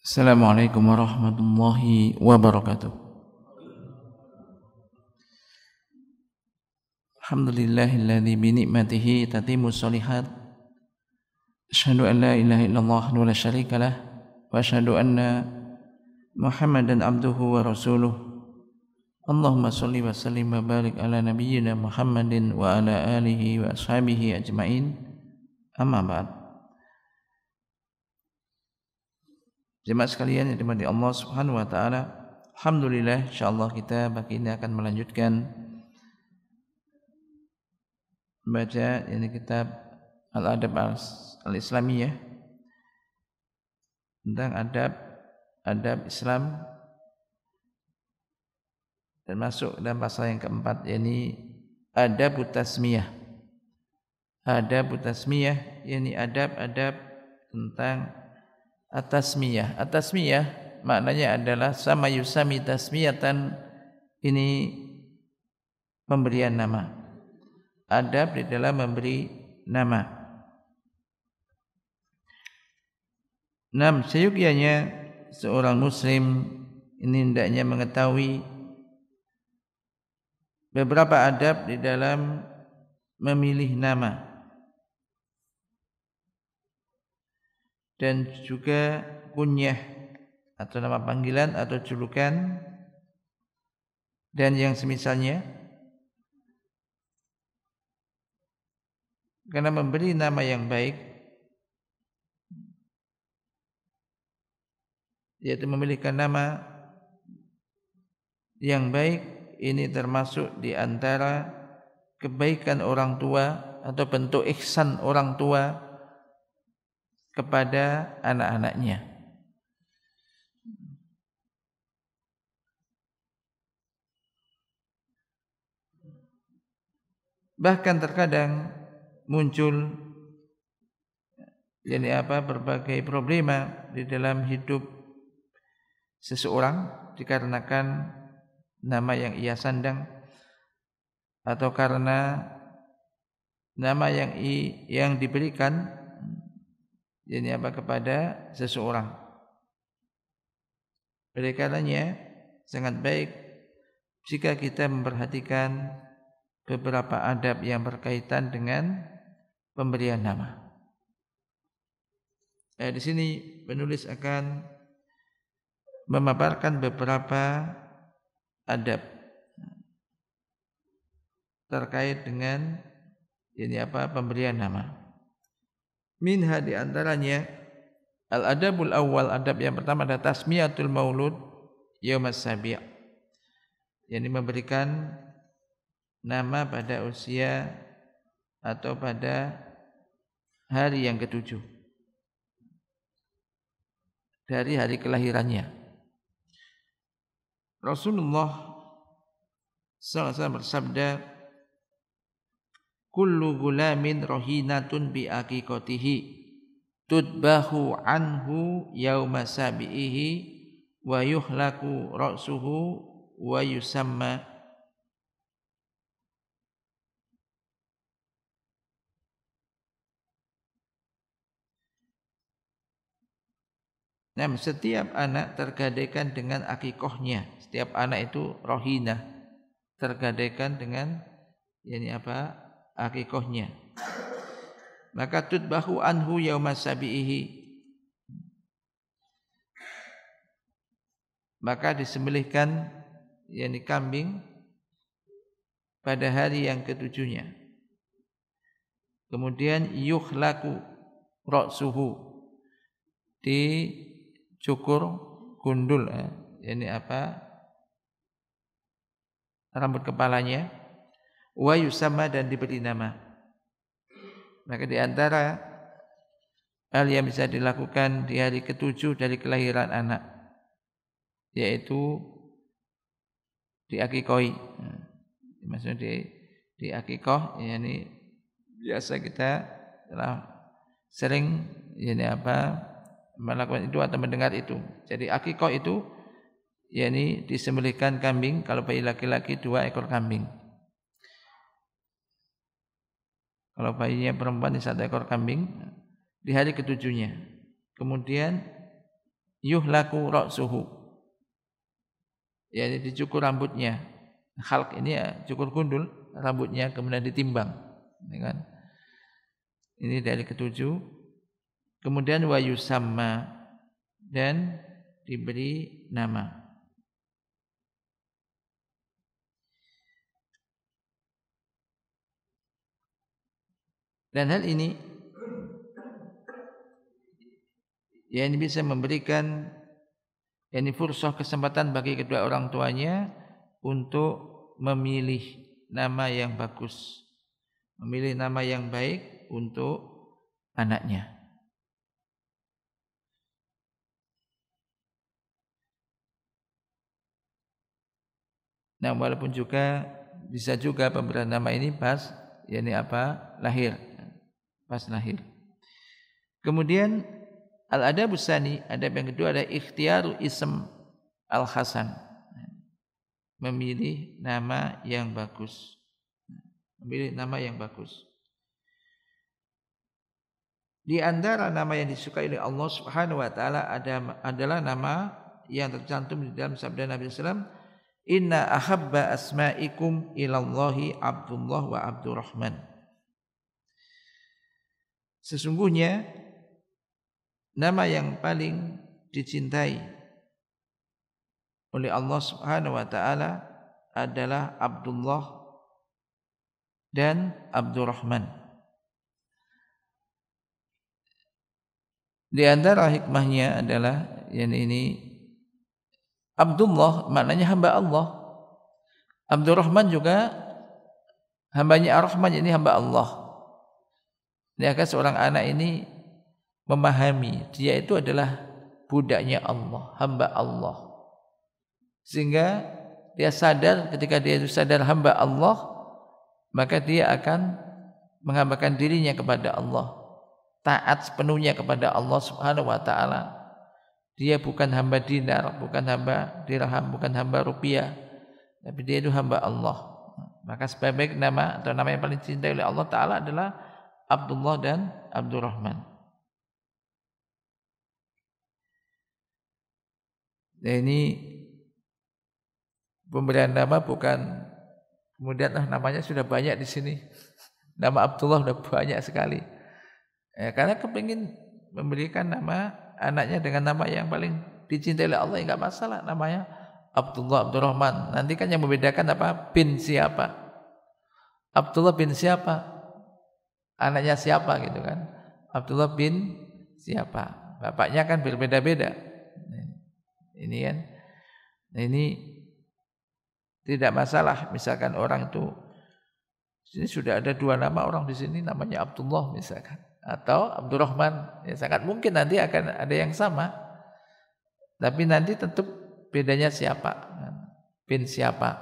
Assalamualaikum warahmatullahi wabarakatuh. Alhamdulillahilladzi bi ni'matihi tatimmu shalihat. Asyhadu an la ilaha illallah wa la syarikalah wa asyhadu anna Muhammadan abduhu wa rasuluh. Allahumma shalli wa sallim wa barik ala nabiyyina Muhammadin wa ala alihi wa ashabihi ajmain. Amma ba'd. Jemaah sekalian yang dirahmati Allah Subhanahu wa taala, alhamdulillah insyaallah kita pagi ini akan melanjutkan membaca ini kitab Al-Adab Al-Islamiyah tentang adab Islam, dan masuk dalam pasal yang keempat, yakni adab tasmiyah. Adab tasmiyah yakni adab-adab tentang at-tasmiyah. At-tasmiyah maknanya adalah sama yusami tasmiyatan, ini pemberian nama. Adab di dalam memberi nama. Seyogyanya seorang muslim ini hendaknya mengetahui beberapa adab di dalam memilih nama dan juga kunyah atau nama panggilan atau julukan dan yang semisalnya. Karena memberi nama yang baik, yaitu memilihkan nama yang baik, ini termasuk di antara kebaikan orang tua atau bentuk ihsan orang tua kepada anak-anaknya. Bahkan terkadang muncul berbagai problema di dalam hidup seseorang dikarenakan nama yang ia sandang atau karena nama yang diberikan kepada seseorang. Oleh karenanya sangat baik jika kita memperhatikan beberapa adab yang berkaitan dengan pemberian nama. Di sini penulis akan memaparkan beberapa adab terkait dengan pemberian nama. Minha di antaranya al-adabul awal, adab yang pertama adalah tasmiyatul maulud yaumas sabi', yakni memberikan nama pada usia atau pada hari yang ketujuh dari hari kelahirannya. Rasulullah SAW bersabda, kullu gulamin rohinatun bi aqiqatihi tudbahu anhu yauma sabi'ihi wa yuhlaku ra'suhu wa yusamma. Setiap anak tergadaikan dengan akikohnya. Setiap anak itu rohina, tergadaikan dengan akikohnya. Maka tutbahu anhu yauma sabi'ihi, maka disembelihkan kambing pada hari yang ketujuhnya. Kemudian yuhlaku ra'suhu, dicukur gundul rambut kepalanya, wa yusamma, dan diberi nama. Maka di antara hal yang bisa dilakukan di hari ketujuh dari kelahiran anak, yaitu diakikoi. Maksudnya diakikoh, biasa kita telah sering melakukan itu atau mendengar itu. Jadi akikoh itu disembelihkan kambing, kalau bayi laki-laki 2 ekor kambing. Kalau bayinya perempuan 1 ekor kambing di hari ketujuhnya. Kemudian yuhlaku ra'suhu, ya dicukur rambutnya. Khalq ini ya cukur gundul rambutnya kemudian ditimbang, ya kan? Ini dari ketujuh. Kemudian wa yusamma, dan diberi nama. Dan hal ini ya ini bisa memberikan fursah kesempatan bagi kedua orang tuanya untuk memilih nama yang bagus, memilih nama yang baik untuk anaknya. Nah, walaupun juga bisa juga pemberian nama ini pas lahir, pas lahir. Kemudian al-adabus tsani, adab yang kedua ada ikhtiaru ism al-hasan, memilih nama yang bagus. Memilih nama yang bagus. Di antara nama yang disukai oleh Allah Subhanahu wa taala adalah nama yang tercantum di dalam sabda Nabi sallallahu alaihi wasallam, inna ahabba asma'ikum ilallahi Abdullah wa Abdurrahman. Sesungguhnya nama yang paling dicintai oleh Allah Subhanahu wa taala adalah Abdullah dan Abdurrahman. Di antara hikmahnya adalah ini Abdullah maknanya hamba Allah. Abdurrahman juga hambanya Ar-Rahman, ini hamba Allah. Maka seorang anak ini memahami dia itu adalah budaknya Allah, hamba Allah. Sehingga dia sadar, ketika dia itu sadar hamba Allah, maka dia akan menghambakan dirinya kepada Allah, taat sepenuhnya kepada Allah Subhanahu wa taala. Dia bukan hamba dinar, bukan hamba dirham, bukan hamba rupiah, tapi dia itu hamba Allah. Maka sebaik-baik nama atau nama yang paling dicintai oleh Allah Ta'ala adalah Abdullah dan Abdurrahman. Dan ini pemberian nama bukan kemudian namanya sudah banyak di sini. Nama Abdullah sudah banyak sekali. Karena kepingin memberikan nama anaknya dengan nama yang paling dicintai oleh Allah, enggak masalah namanya Abdullah, Abdurrahman. Nanti kan yang membedakan apa? Bin siapa? Abdullah bin siapa? Anaknya siapa gitu kan? Abdullah bin siapa? Bapaknya kan berbeda-beda. Ini kan. Ini tidak masalah misalkan orang itu sini sudah ada dua nama orang di sini namanya Abdullah misalkan atau Abdurrahman, ya sangat mungkin nanti akan ada yang sama, tapi nanti tetap bedanya siapa, bin siapa,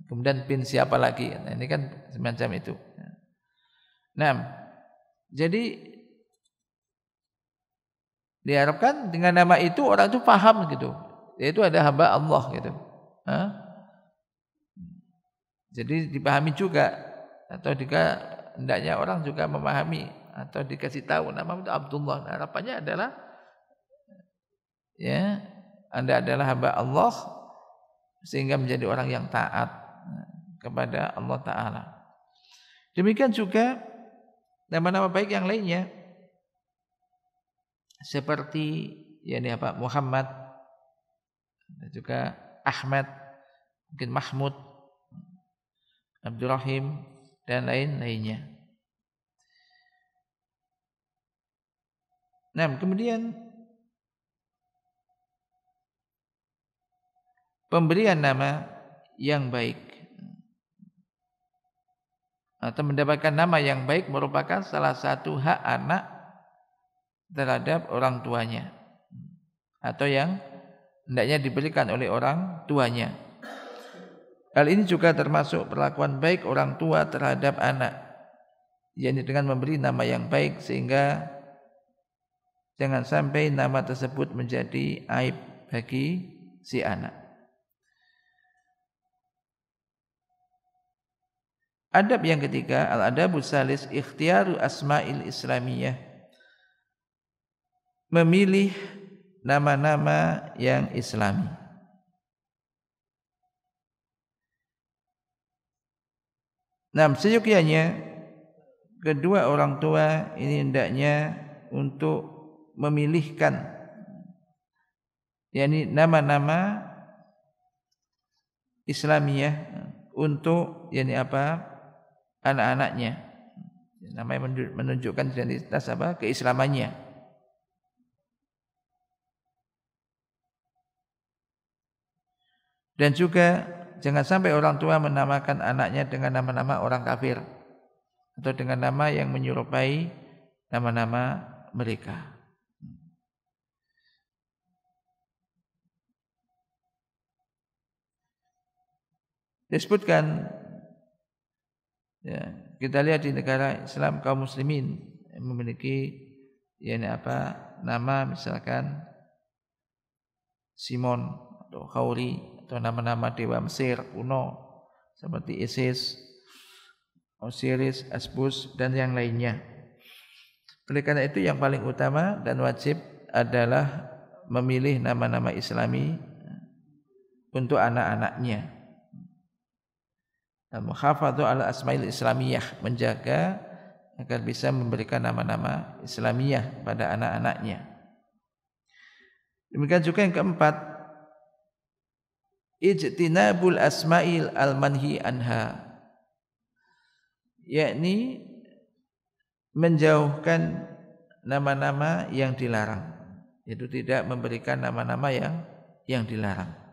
kemudian bin siapa lagi. Nah, ini kan semacam itu. Nah, jadi diharapkan dengan nama itu orang itu paham gitu, yaitu ada hamba Allah gitu. Jadi dipahami juga, atau juga hendaknya orang juga memahami atau dikasih tahu nama itu Abdullah. Nah, harapannya adalah ya Anda adalah hamba Allah sehingga menjadi orang yang taat kepada Allah Ta'ala. Demikian juga nama-nama baik yang lainnya seperti Muhammad, dan juga Ahmad, mungkin Mahmud, Abdurrahim, dan lain-lainnya. Nah, kemudian pemberian nama yang baik atau mendapatkan nama yang baik merupakan salah satu hak anak terhadap orang tuanya atau yang hendaknya diberikan oleh orang tuanya. Hal ini juga termasuk perlakuan baik orang tua terhadap anak, yakni dengan memberi nama yang baik sehingga jangan sampai nama tersebut menjadi aib bagi si anak. Adab yang ketiga, al-adabus salis, ikhtiaru asma'il islamiyah, memilih nama-nama yang Islami. Nah, seyogianya kedua orang tua ini hendaknya untuk memilihkan yakni nama-nama Islamiyah untuk yakni anak-anaknya. Namanya menunjukkan identitas keislamannya. Dan juga jangan sampai orang tua menamakan anaknya dengan nama-nama orang kafir atau dengan nama yang menyerupai nama-nama mereka. Disebutkan ya, kita lihat di negara Islam kaum muslimin yang memiliki nama misalkan Simon atau Khauri atau nama-nama dewa Mesir kuno seperti Isis, Osiris, Asbus dan yang lainnya. Oleh karena itu yang paling utama dan wajib adalah memilih nama-nama Islami untuk anak-anaknya. Al-muhafadhu ala asmail islamiyah, menjaga agar bisa memberikan nama-nama Islamiyah pada anak-anaknya. Demikian juga yang keempat, ijtinabul asmail al-manhi anha, yakni menjauhkan nama-nama yang dilarang, yaitu tidak memberikan nama-nama yang dilarang.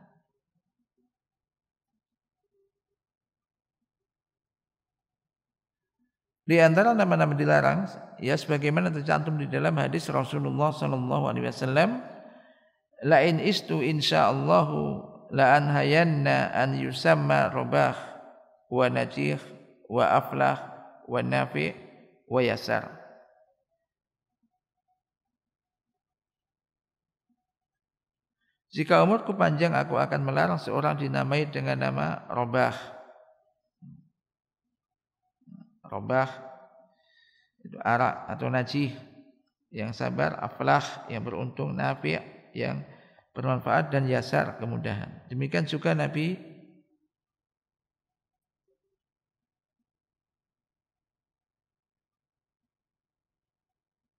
Di antara nama-nama dilarang ya sebagaimana tercantum di dalam hadis Rasulullah sallallahu alaihi wasallam, la in istu insyaallahu la anhayanna an yusamma Rabah wa Najih wa Aflah wa Nafi wa Yasar. Jika umurku panjang aku akan melarang seorang dinamai dengan nama Rabah. Rabah itu arak atau najih yang sabar, aflah yang beruntung, nafi yang bermanfaat dan yasar kemudahan. Demikian juga Nabi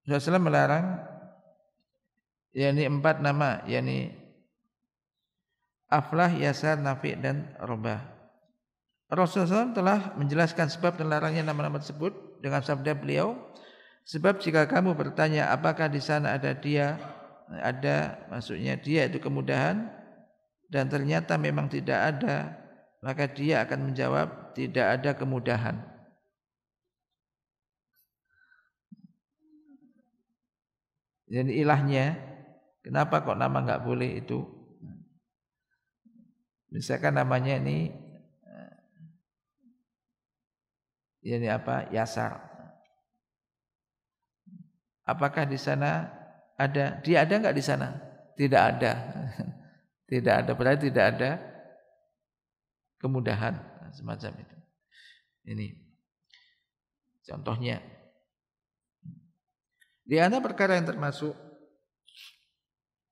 SAW melarang yakni 4 nama, yakni aflah, yasar, nafi dan rabah. Rasulullah SAW telah menjelaskan sebab terlarangnya nama-nama tersebut dengan sabda beliau, sebab jika kamu bertanya apakah di sana ada maksudnya dia itu kemudahan, dan ternyata memang tidak ada, maka dia akan menjawab tidak ada kemudahan. Jadi ilahnya, kenapa kok nama enggak boleh itu? Misalkan namanya ini Yasar. Apakah di sana ada? Dia ada enggak di sana? Tidak ada. Tidak ada, berarti tidak ada kemudahan semacam itu. Ini contohnya. Di antara perkara yang termasuk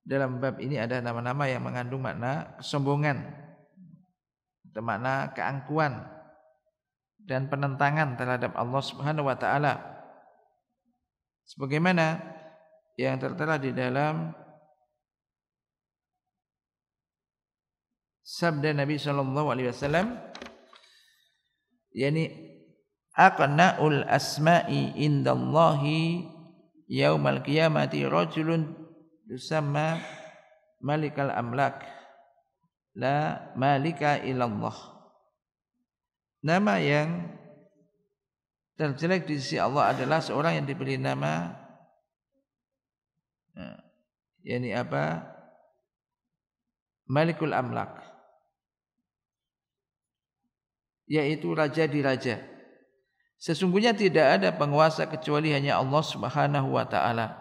dalam bab ini ada nama-nama yang mengandung makna kesombongan, atau makna keangkuhan dan penentangan terhadap Allah Subhanahu wa taala. Sebagaimana yang tertera di dalam sabda Nabi sallallahu alaihi wasallam, yakni aqnaul asma'i indallahi yaumal qiyamati rajulun yusamma malikal amlak la malika illallah. Nama yang terjelek di sisi Allah adalah seorang yang diberi nama yakni Malikul Amlak, yaitu raja di raja. Sesungguhnya tidak ada penguasa kecuali hanya Allah Subhanahu wa taala.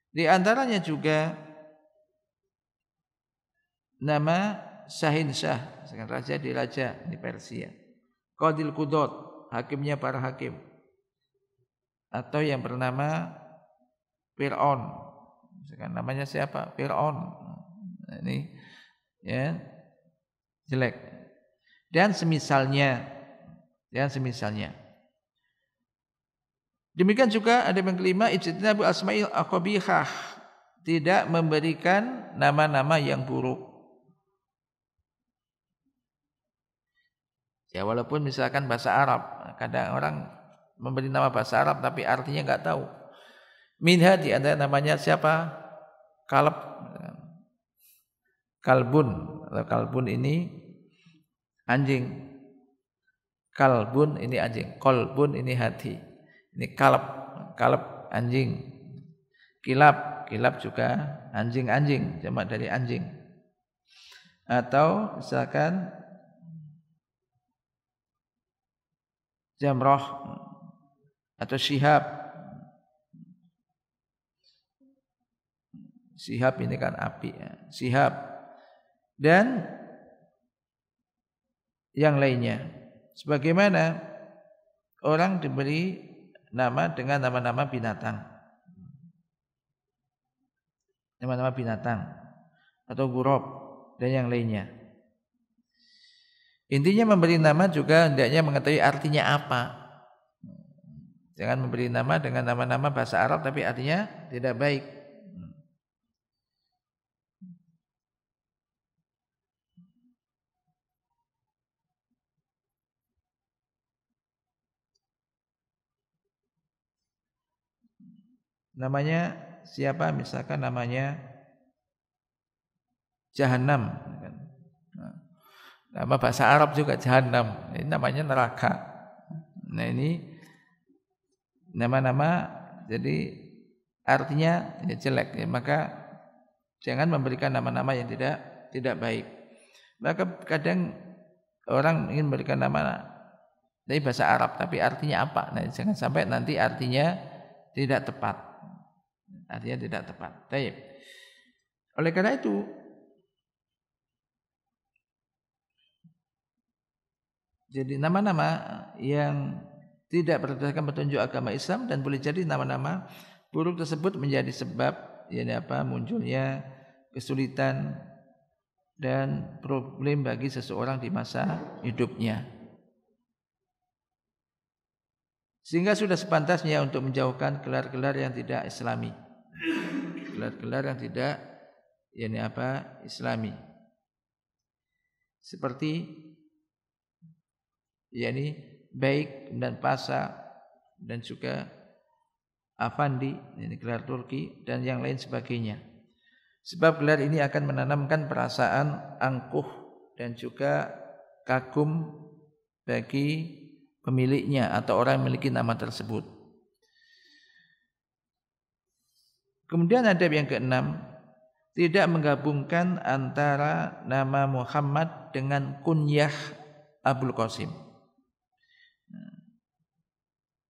Di antaranya juga nama Sahin Shah, raja di raja di Persia. Qadil Qudot, hakimnya para hakim. Atau yang bernama Fir'aun, Misalkan namanya siapa? Fir'aun. Nah, ini ya jelek. Dan semisalnya. Demikian juga ada yang kelima, ijtinabu asma'il aqbihah, tidak memberikan nama-nama yang buruk. Ya walaupun misalkan bahasa Arab, kadang orang memberi nama bahasa Arab tapi artinya enggak tahu. Minha di antara namanya siapa? Kalb. Kalbun. Kalbun ini anjing. Kalbun ini anjing. Kolbun ini hati. Ini kalb. Kalb anjing. Kilab. Kilab juga anjing-anjing. Jamak dari anjing. Atau misalkan jamroh atau syihab. Syihab ini kan api ya. Syihab dan yang lainnya. Sebagaimana orang diberi nama dengan nama-nama binatang. Nama-nama binatang atau gurab dan yang lainnya. Intinya memberi nama juga hendaknya mengetahui artinya apa. Jangan memberi nama dengan nama-nama bahasa Arab tapi artinya tidak baik. Namanya siapa? Misalkan namanya Jahannam. Nama bahasa Arab juga Jahannam. Ini namanya neraka. Nah ini nama-nama jadi artinya ya jelek. Ya, maka jangan memberikan nama-nama yang tidak baik. Maka kadang orang ingin memberikan nama dari bahasa Arab tapi artinya apa? Nah jangan sampai nanti artinya tidak tepat. Artinya tidak tepat. Baik. Oleh karena itu jadi nama-nama yang tidak berdasarkan petunjuk agama Islam dan boleh jadi nama-nama buruk tersebut menjadi sebab munculnya kesulitan dan problem bagi seseorang di masa hidupnya. Sehingga sudah sepantasnya untuk menjauhkan gelar-gelar yang tidak Islami. Gelar-gelar yang tidak Islami. Seperti baik dan pasa dan juga afandi, ini gelar Turki dan yang lain sebagainya. Sebab gelar ini akan menanamkan perasaan angkuh dan juga kagum bagi pemiliknya atau orang yang memiliki nama tersebut. Kemudian ada yang keenam, tidak menggabungkan antara nama Muhammad dengan kunyah Abul Qasim.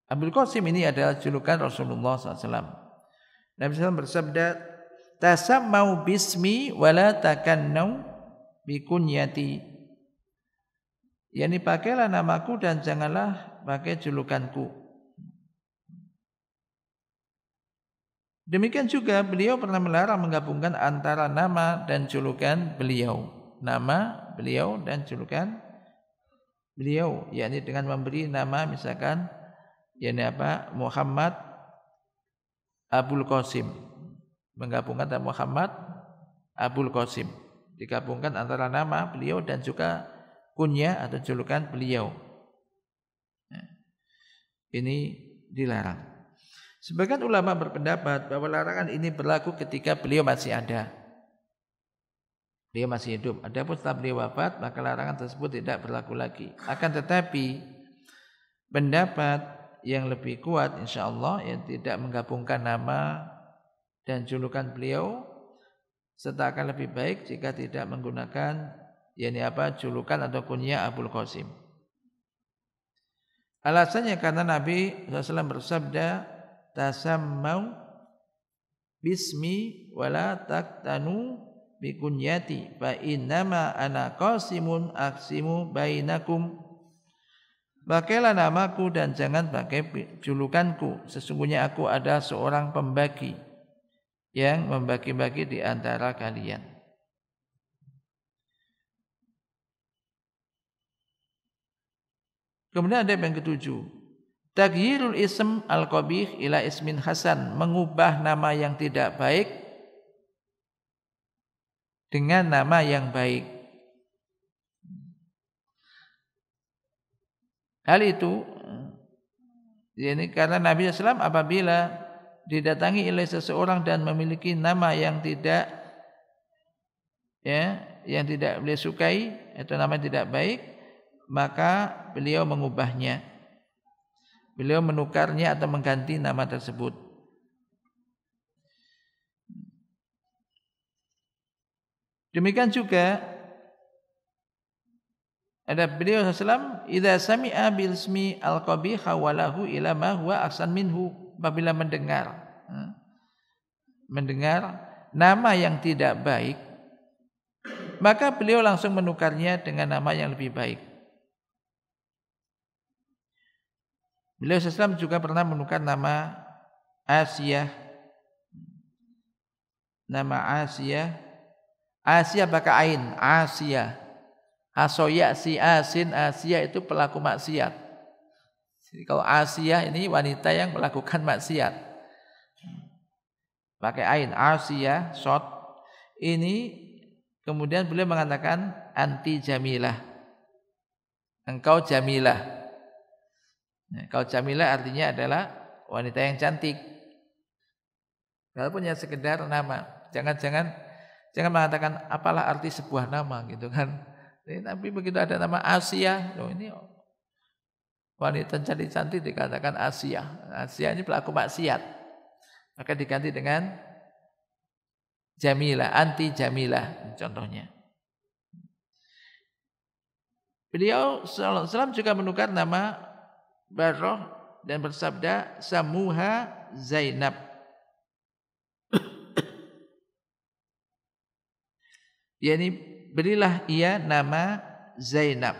Abul Qasim ini adalah julukan Rasulullah SAW. Nabi SAW bersabda, "Tasammau bismi wala takannau bikunyati." Yani pakailah namaku dan janganlah pakai julukanku. Demikian juga beliau pernah melarang menggabungkan antara nama dan julukan beliau. Nama beliau dan julukan beliau, yakni dengan memberi nama misalkan Muhammad Abul Qasim, menggabungkan antara Muhammad Abul Qasim, digabungkan antara nama beliau dan juga kunyah atau julukan beliau. Ini dilarang. Sebagian ulama berpendapat bahwa larangan ini berlaku ketika beliau masih ada. Beliau masih hidup. Adapun setelah beliau wafat, maka larangan tersebut tidak berlaku lagi. Akan tetapi pendapat yang lebih kuat insyaallah yang tidak menggabungkan nama dan julukan beliau, serta akan lebih baik jika tidak menggunakan julukan atau kunyah Abul Qasim. Alasannya karena Nabi SAW bersabda, "Tasammau bismi wala taktanu bikunyati fa innama ana qasimun aqsimu bainakum." Pakailah namaku dan jangan pakai julukanku. Sesungguhnya aku ada seorang pembagi. yang membagi-bagi di antara kalian. Kemudian ada yang ketujuh, taghyirul ism al-qabih ila ismin hasan, mengubah nama yang tidak baik dengan nama yang baik. Hal itu ini karena Nabi SAW apabila didatangi oleh seseorang dan memiliki nama yang tidak beliau sukai atau nama yang tidak baik, maka beliau mengubahnya. Beliau menukarnya atau mengganti nama tersebut. Demikian juga ada beliau SAW, idza sami'a bil ismi al-qabih hawalahu ila ma huwa ahsan minhu, apabila mendengar nama yang tidak baik, maka beliau langsung menukarnya dengan nama yang lebih baik. Beliau SAW juga pernah menukar nama Asiyah. Nama Asiyah pakai ain, Asiyah. Asoya si asin, Asiyah itu pelaku maksiat. Jadi kalau Asiyah ini wanita yang melakukan maksiat. Pakai ain, Asiyah, short. Ini kemudian beliau mengatakan anti jamilah. Engkau jamilah. Kalau jamilah artinya adalah wanita yang cantik. Walaupun ya sekedar nama. Jangan mengatakan apalah arti sebuah nama gitu kan. Tapi begitu ada nama Asiyah, loh ini wanita cantik-cantik dikatakan Asiyah. Asiyah ini pelaku maksiat. Maka diganti dengan Jamilah, anti Jamilah contohnya. Beliau sallallahu alaihi wasallam juga menukar nama Barrah dan bersabda Samuha Zainab. Yani berilah ia nama Zainab.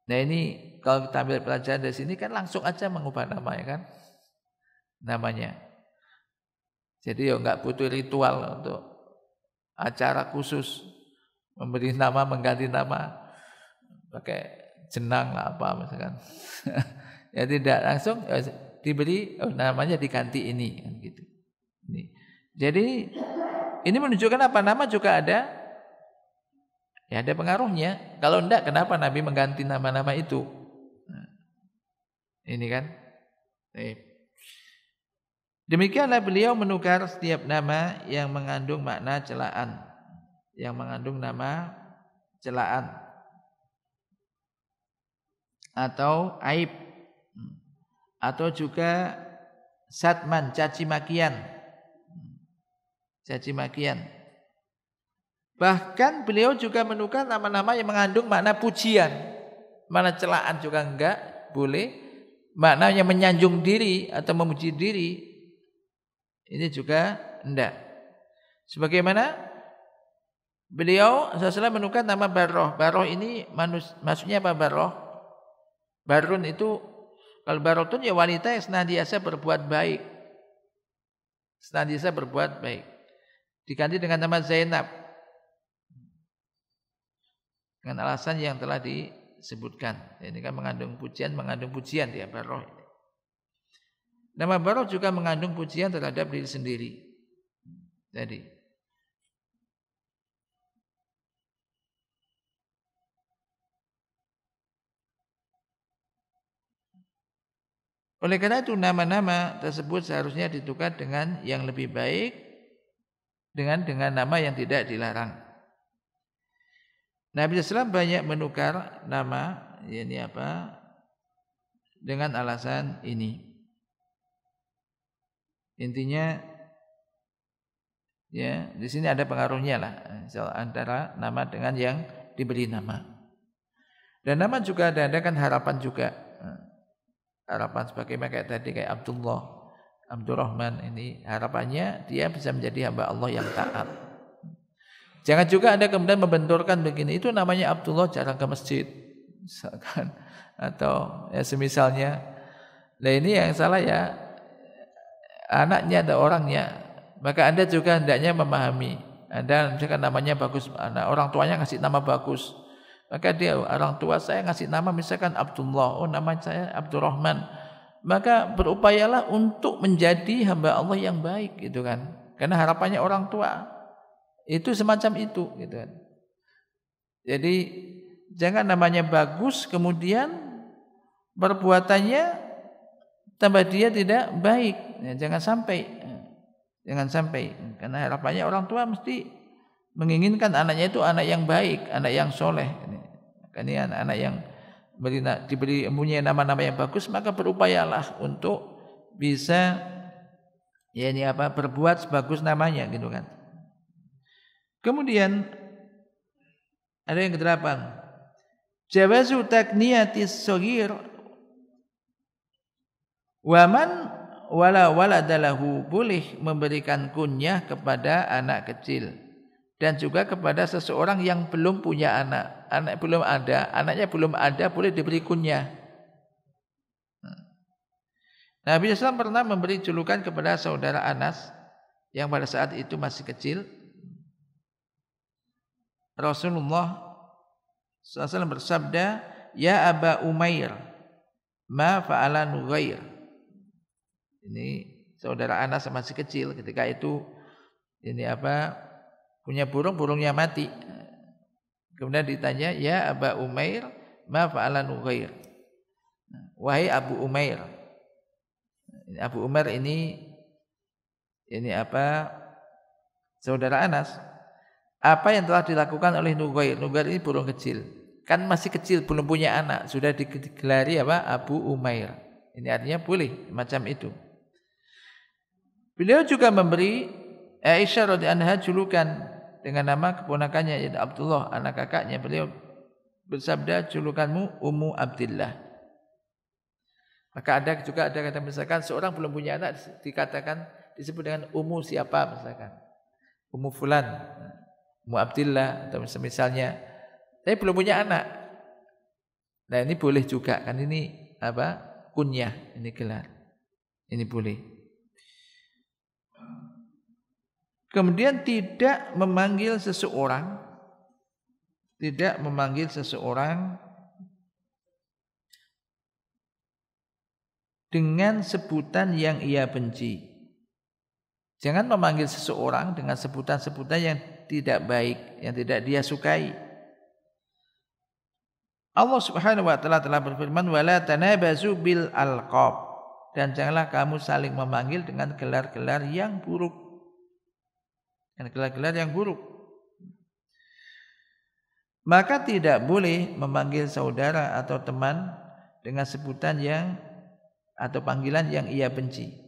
Nah ini kalau kita ambil pelajaran dari sini kan langsung aja mengubah nama ya kan, namanya. Jadi ya nggak butuh ritual untuk acara khusus memberi nama, mengganti nama pakai jenang lah apa misalkan. Ya tidak, langsung ya, diberi namanya diganti ini kan gitu. Ini. Jadi ini menunjukkan apa, nama juga ada ya ada pengaruhnya. Kalau enggak kenapa Nabi mengganti nama-nama itu? Nah, ini kan. Demikianlah beliau menukar setiap nama yang mengandung makna celaan, yang mengandung nama celaan atau aib, atau juga satman, caci makian. Bahkan beliau juga menukar nama-nama yang mengandung makna pujian. Makna celaan juga enggak boleh. Makna yang menyanjung diri atau memuji diri, ini juga enggak. Sebagaimana beliau sallallahu menukar nama Barrah. Barrah ini maksudnya apa Barrah? Barun itu, kalau Barotun ya wanita yang senantiasa berbuat baik. Senantiasa berbuat baik. Diganti dengan nama Zainab dengan alasan yang telah disebutkan. Ini kan mengandung pujian dia Barrah. Nama Barrah juga mengandung pujian terhadap diri sendiri. Jadi oleh karena itu nama-nama tersebut seharusnya ditukar dengan yang lebih baik, dengan nama yang tidak dilarang. Nabi SAW banyak menukar nama ini apa dengan alasan ini. Intinya ya di sini ada pengaruhnya lah antara nama dengan yang diberi nama. Dan nama juga ada kan harapan juga. Harapan sebagaimana kayak tadi kayak Abdurrahman ini harapannya dia bisa menjadi hamba Allah yang taat. Jangan juga Anda kemudian membenturkan begini, itu namanya Abdullah jarang ke masjid misalkan, atau ya semisalnya. Nah ini yang salah ya, anaknya ada orangnya. Maka Anda juga hendaknya memahami. Anda misalkan namanya bagus, anak orang tuanya ngasih nama bagus. Maka dia orang tua saya ngasih nama misalkan Abdullah, oh nama saya Abdurrahman. Maka berupayalah untuk menjadi hamba Allah yang baik gitu kan. Karena harapannya orang tua itu semacam itu gitu kan. Jadi jangan namanya bagus kemudian perbuatannya tambah dia tidak baik. Ya, jangan sampai karena harapannya orang tua mesti menginginkan anaknya itu anak yang baik, anak yang soleh. Ini anak-anak yang diberi mempunyai nama-nama yang bagus, maka berupayalah untuk bisa berbuat sebagus namanya gitu kan. Kemudian ada yang ke-8, jawazu takniyatis shaghir wa man wala waladalahu, boleh memberikan kunyah kepada anak kecil dan juga kepada seseorang yang belum punya anak, anaknya belum ada boleh diberi kunyah. Nabi SAW pernah memberi julukan kepada saudara Anas yang pada saat itu masih kecil. Rasulullah SAW bersabda, ya Aba Umair, ma fa'ala Nughair. Ini saudara Anas masih kecil ketika itu punya burungnya mati. Kemudian ditanya, ya Aba Umair, ma fa'ala Nughair. Wahai Abu Umair. Abu Umair ini saudara Anas. Apa yang telah dilakukan oleh Nughair? Nughair ini burung kecil. Kan masih kecil, belum punya anak, sudah digelari Abu Umair. Ini artinya boleh macam itu. Beliau juga memberi Aisyah radhiyallahu anha julukan dengan nama keponakannya yaitu Abdullah, anak kakaknya. Beliau bersabda, julukanmu Ummu Abdillah. Maka ada kata misalkan seorang belum punya anak disebut dengan Ummu siapa misalkan. Ummu fulan, Ummu Abdillah atau misalnya. Tapi belum punya anak. Nah, ini boleh juga kan, ini kunyah, ini gelar. Ini boleh. Kemudian tidak memanggil seseorang dengan sebutan yang ia benci. Jangan memanggil seseorang dengan sebutan-sebutan yang tidak baik, yang tidak dia sukai. Allah Subhanahu wa taala telah berfirman, wala tanabazu bil alqab, dan janganlah kamu saling memanggil dengan gelar-gelar yang buruk. Maka tidak boleh memanggil saudara atau teman dengan sebutan atau panggilan yang ia benci.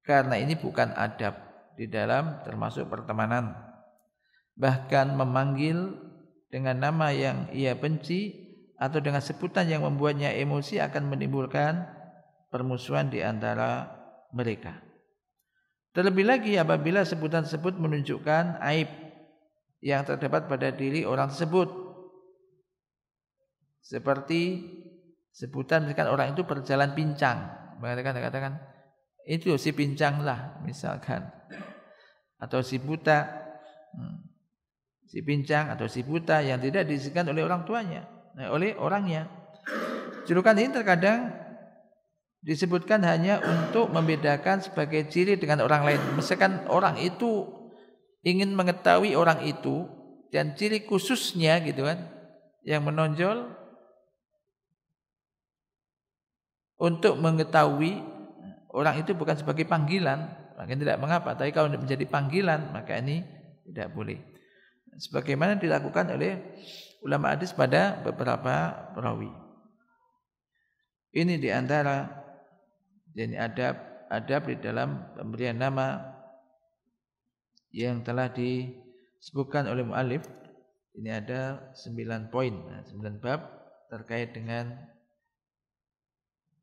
Karena ini bukan adab di dalam termasuk pertemanan. Bahkan memanggil dengan nama yang ia benci atau dengan sebutan yang membuatnya emosi akan menimbulkan permusuhan di antara mereka. Terlebih lagi apabila sebutan tersebut menunjukkan aib yang terdapat pada diri orang tersebut. Seperti sebutan misalkan orang itu berjalan pincang, katakan itu si pincang lah misalkan, atau si buta, si pincang atau si buta yang tidak diizinkan oleh orang tuanya, oleh orangnya. Julukan ini terkadang disebutkan hanya untuk membedakan sebagai ciri dengan orang lain. Misalkan orang itu ingin mengetahui orang itu dan ciri khususnya gitu kan, yang menonjol untuk mengetahui orang itu bukan sebagai panggilan, maka tidak mengapa. Tapi kalau menjadi panggilan, maka ini tidak boleh. Sebagaimana dilakukan oleh ulama hadis pada beberapa perawi. Ini diantara adab di dalam pemberian nama yang telah disebutkan oleh muallif. Ini ada 9 poin, 9 bab terkait dengan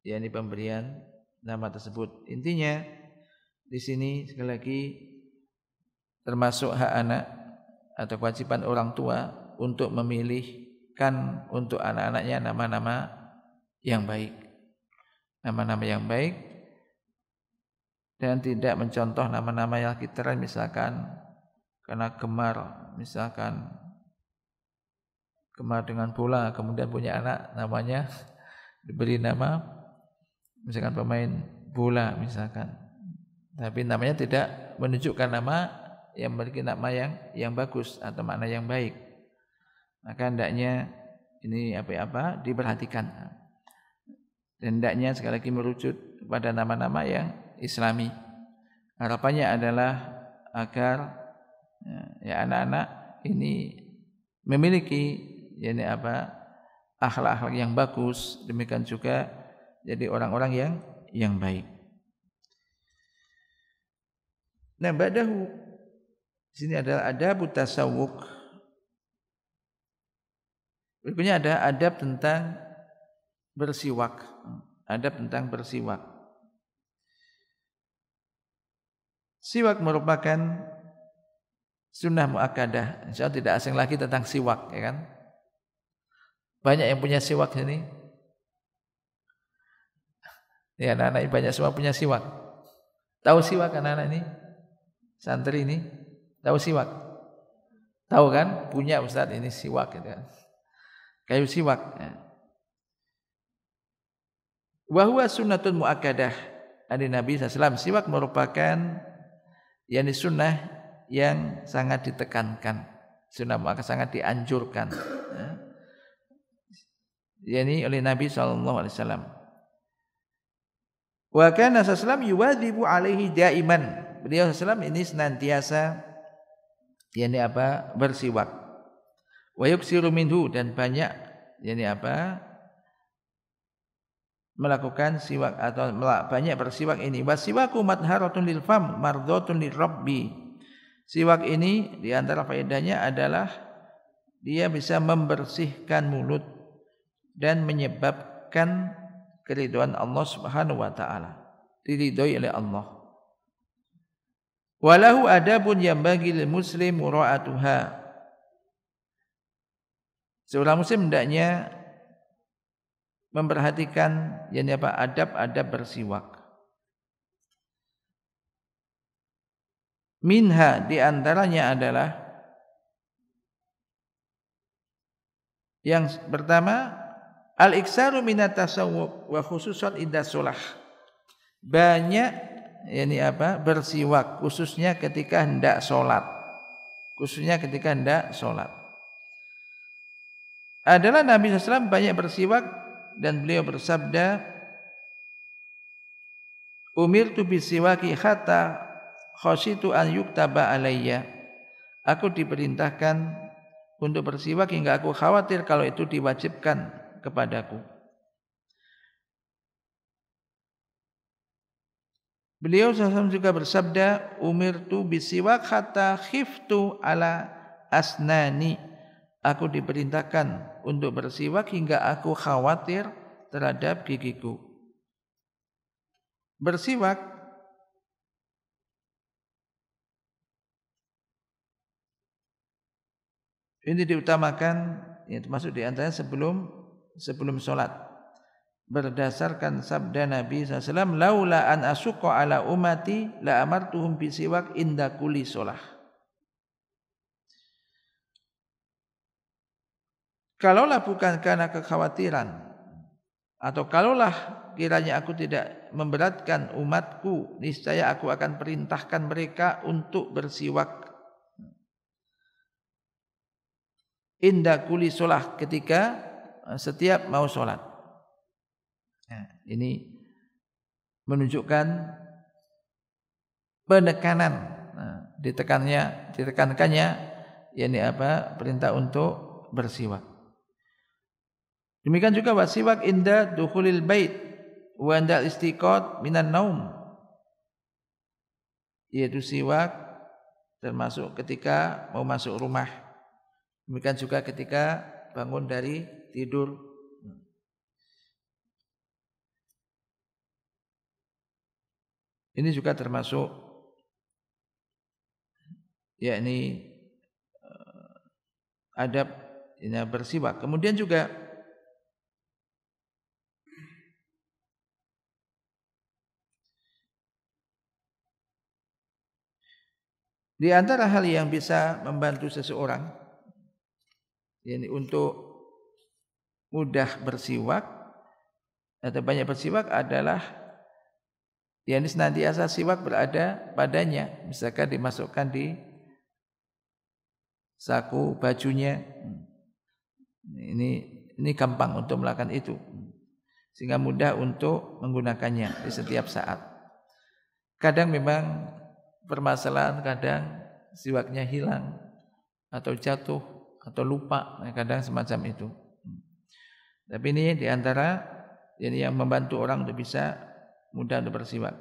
pemberian nama tersebut. Intinya di sini sekali lagi termasuk hak anak atau kewajiban orang tua untuk memilihkan untuk anak-anaknya nama-nama yang baik. Nama-nama yang baik dan tidak mencontoh nama-nama yang literal, misalkan karena misalkan gemar dengan bola, kemudian punya anak namanya diberi nama misalkan pemain bola misalkan, tapi namanya tidak menunjukkan nama yang memiliki nama yang bagus atau makna yang baik. Maka hendaknya ini apa diperhatikan, dan hendaknya sekali lagi merujuk pada nama-nama yang Islami. Harapannya adalah agar ya anak-anak ini memiliki akhlak-akhlak yang bagus, demikian juga jadi orang-orang yang baik. Nah, ba'dahu di sini adalah adab tasawwuk. Berikutnya ada adab tentang bersiwak. Adab tentang bersiwak. Siwak merupakan sunnah muakkadah. Insyaallah tidak asing lagi tentang siwak, ya kan? Banyak yang punya siwak ini. Ya, anak-anak ini banyak semua punya siwak. Tahu siwak anak-anak ini? Santri ini tahu siwak? Tahu kan? Punya Ustaz ini siwak gitu kan. Kayu siwak. Wa huwa sunnatun muakkadah. Dari Nabi SAW, siwak merupakan sunnah yang sangat ditekankan, sunnah muakkadah sangat dianjurkan, oleh Nabi SAW. Wa kana sallallahu yuwadzibu alaihi daiman. Beliau sallallahu ini senantiasa bersiwak. Wa yuksiru minhu, dan banyak melakukan siwak atau banyak bersiwak ini. Wasiwaku madharatun lil fam mardhatun lirabbi. Siwak ini di antara faedahnya adalah dia bisa membersihkan mulut dan menyebabkan keridhaan Allah Subhanahu wa taala, diridhoi oleh Allah. Walahu adabun yambaghi lil muslim mura'atuha. Seorang muslim hendaknya memperhatikan adab-adab bersiwak. Minha, di antaranya adalah yang pertama, al-iksaru minat tasawwuk wa khususan inda sholah. Banyak bersiwak, khususnya ketika hendak sholat. Adalah Nabi SAW banyak bersiwak, dan beliau bersabda, umirtu bisiwaki hatta khasyitu an yuktaba alayya. Aku diperintahkan untuk bersiwak hingga aku khawatir kalau itu diwajibkan kepadaku. Beliau SAW juga bersabda, umirtu bisiwak hatta khiftu ala asnani. Aku diperintahkan untuk bersiwak hingga aku khawatir terhadap gigiku. Bersiwak ini diutamakan, termasuk di antaranya sebelum sholat. Berdasarkan sabda Nabi SAW, laula an asyqa ala ummati la amartuhum bisiwak inda kulli sholah. Kalaulah bukan karena kekhawatiran, atau kalaulah kiranya aku tidak memberatkan umatku, niscaya aku akan perintahkan mereka untuk bersiwak inda kulli sholah, ketika setiap mau sholat. Ini menunjukkan penekanan, ditekankannya perintah untuk bersiwak. Demikian juga wasiwak inda dukhulil bait wa inda istiqat minan naum, yaitu siwak termasuk ketika mau masuk rumah, demikian juga ketika bangun dari tidur. Ini juga termasuk adab bersiwak. Kemudian juga Di antara hal yang bisa membantu seseorang yakni untuk mudah bersiwak atau banyak bersiwak adalah yakni senantiasa siwak berada padanya, misalkan dimasukkan di saku bajunya. Ini gampang untuk melakukan itu, sehingga mudah untuk menggunakannya di setiap saat. Kadang memang permasalahan, kadang siwaknya hilang atau jatuh atau lupa, kadang semacam itu. Tapi ini diantara yang membantu orang untuk bisa mudah untuk bersiwak.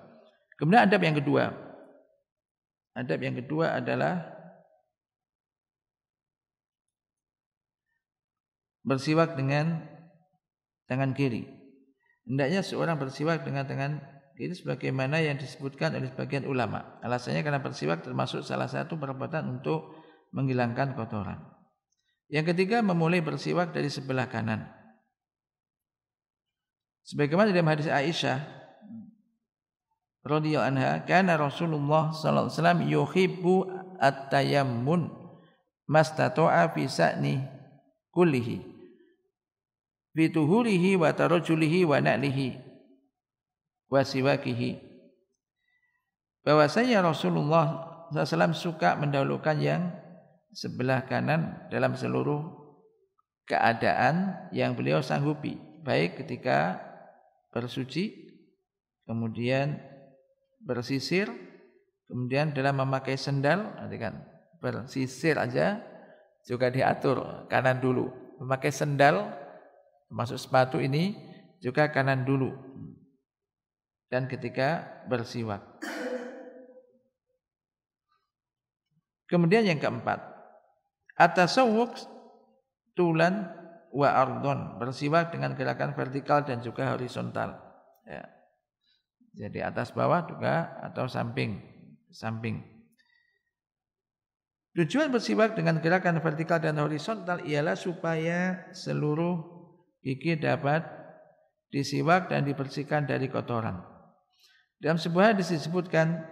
Kemudian adab yang kedua. Adab yang kedua adalah bersiwak dengan tangan kiri. Hendaknya seorang bersiwak dengan tangan kiri sebagaimana yang disebutkan oleh sebagian ulama. Alasannya karena bersiwak termasuk salah satu perbuatan untuk menghilangkan kotoran. Yang ketiga, memulai bersiwak dari sebelah kanan. Sebagaimana dalam hadis Aisyah radhiyallahu anha, kana Rasulullah sallallahu alaihi wasallam yuhibbu at-tayammun mastata'a fi sa'ni kullihi fi tuhurihi wa tarajulihi wa na'lihi wa siwakihi. Bahwasanya Rasulullah SAW suka mendahulukan yang sebelah kanan dalam seluruh keadaan yang beliau sanggupi, baik ketika bersuci, kemudian bersisir, kemudian dalam memakai sendal. Nanti kan bersisir aja juga diatur kanan dulu. Memakai sendal termasuk sepatu ini juga kanan dulu. Dan ketika bersiwak. Kemudian yang keempat, at-tasawwuk tulan wa ardhon, bersiwak dengan gerakan vertikal dan juga horizontal. Ya. Jadi atas bawah juga atau samping. Tujuan bersiwak dengan gerakan vertikal dan horizontal ialah supaya seluruh gigi dapat disiwak dan dibersihkan dari kotoran. Dalam sebuah hadis disebutkan,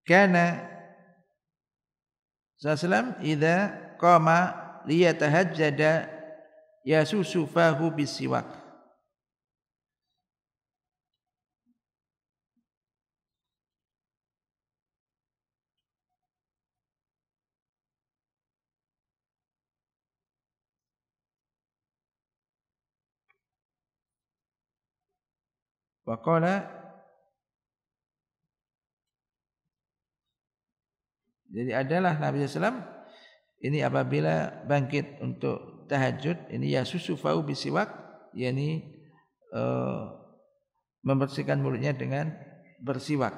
kana sallallahu idza qama liyatahajjada yasusu fahu bisiwak. Waqala, jadi adalah Nabi SAW ini apabila bangkit untuk tahajud, ini yasusu fahu bisiwak, yakni membersihkan mulutnya dengan bersiwak.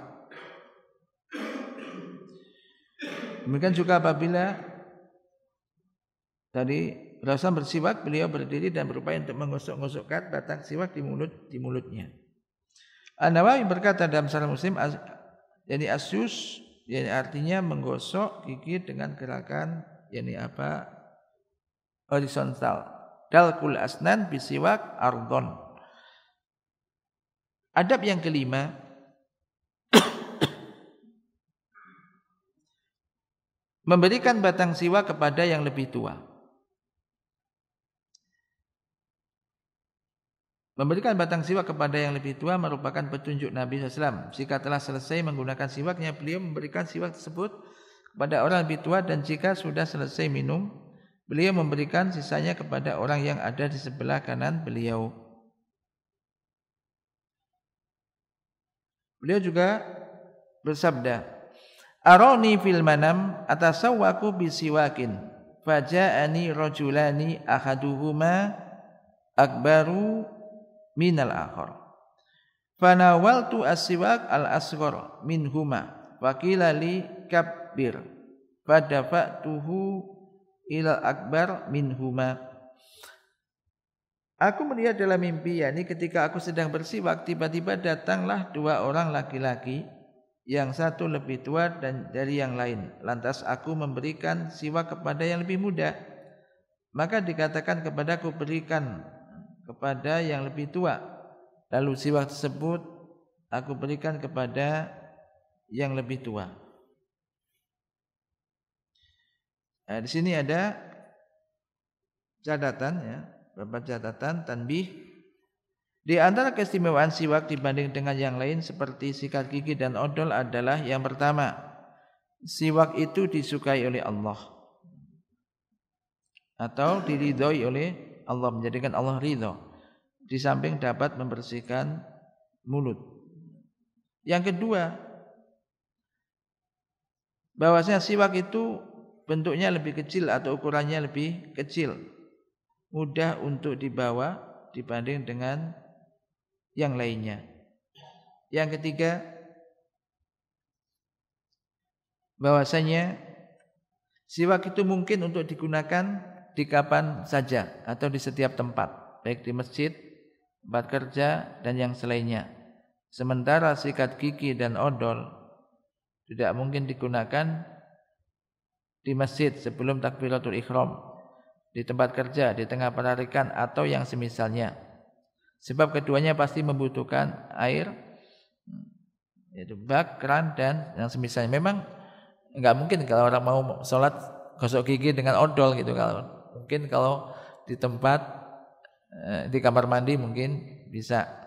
Demikian juga apabila tadi Rasul bersiwak, beliau berdiri dan berupaya untuk menggosok-gosokkan batang siwak di mulutnya. An-Nawawi berkata dalam Sahih Muslim, yani asyus, yani artinya menggosok gigi dengan gerakan yani apa? Horizontal. Dalkul asnan bisiwak ardhon. Adab yang kelima, memberikan batang siwak kepada yang lebih tua. Memberikan batang siwak kepada yang lebih tua merupakan petunjuk Nabi SAW. Jika telah selesai menggunakan siwaknya, beliau memberikan siwak tersebut kepada orang lebih tua, dan jika sudah selesai minum, beliau memberikan sisanya kepada orang yang ada di sebelah kanan beliau. Beliau juga bersabda, Aroni fil manam atasawwaku bisiwakin, faja'ani rajulani ahaduhuma akbaru minal akhar, fanawaltu as-siwak al-asghar minhuma, faqila li kabbir, fadafa'tuhu ila akbar minhuma. Aku melihat dalam mimpi, yakni ketika aku sedang bersiwak, tiba-tiba datanglah dua orang laki-laki, yang satu lebih tua dan dari yang lain. Lantas aku memberikan siwak kepada yang lebih muda. Maka dikatakan kepadaku, berikan kepada yang lebih tua. Lalu siwak tersebut aku berikan kepada yang lebih tua. Nah, di sini ada catatan ya, beberapa catatan tanbih. Di antara keistimewaan siwak dibanding dengan yang lain seperti sikat gigi dan odol adalah yang pertama, siwak itu disukai oleh Allah atau diridhoi oleh Allah, menjadikan Allah ridho. Di samping dapat membersihkan mulut. Yang kedua, bahwasanya siwak itu bentuknya lebih kecil atau ukurannya lebih kecil, mudah untuk dibawa dibanding dengan yang lainnya. Yang ketiga, bahwasanya siwak itu mungkin untuk digunakan di kapan saja atau di setiap tempat, baik di masjid, tempat kerja, dan yang selainnya. Sementara sikat gigi dan odol tidak mungkin digunakan di masjid sebelum takbiratul ihram, di tempat kerja, di tengah penarikan, atau yang semisalnya. Sebab keduanya pasti membutuhkan air, yaitu bak, keran, dan yang semisalnya. Memang enggak mungkin kalau orang mau sholat gosok gigi dengan odol gitu. Mungkin kalau di tempat, di kamar mandi mungkin bisa.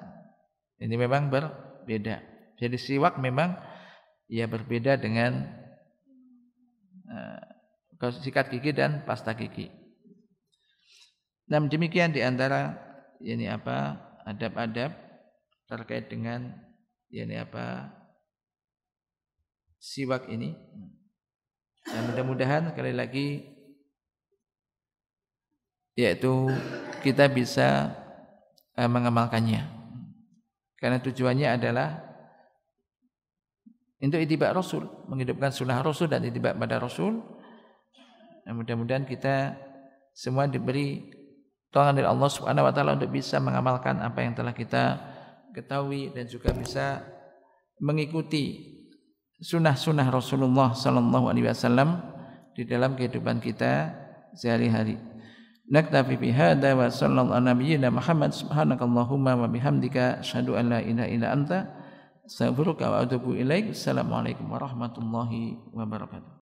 Ini memang berbeda. Jadi siwak memang ya berbeda dengan sikat gigi dan pasta gigi. Nah, demikian di antara ini adab-adab terkait dengan siwak ini. Dan mudah-mudahan sekali lagi yaitu kita bisa mengamalkannya. Karena tujuannya adalah untuk ittiba Rasul, menghidupkan sunnah Rasul dan ittiba pada Rasul. Dan mudah-mudahan kita semua diberi tolongan dari Allah Subhanahu wa taala untuk bisa mengamalkan apa yang telah kita ketahui dan juga bisa mengikuti sunnah-sunnah Rasulullah sallallahu alaihi wasallam di dalam kehidupan kita sehari-hari. Naktafi bi hadza wa sallallahu ala nabiyyina Muhammad subhanakallahumma wa bihamdika asyhadu an la ilaha illa anta astaghfiruka wa atubu ilaik. Assalamualaikum warahmatullahi wabarakatuh.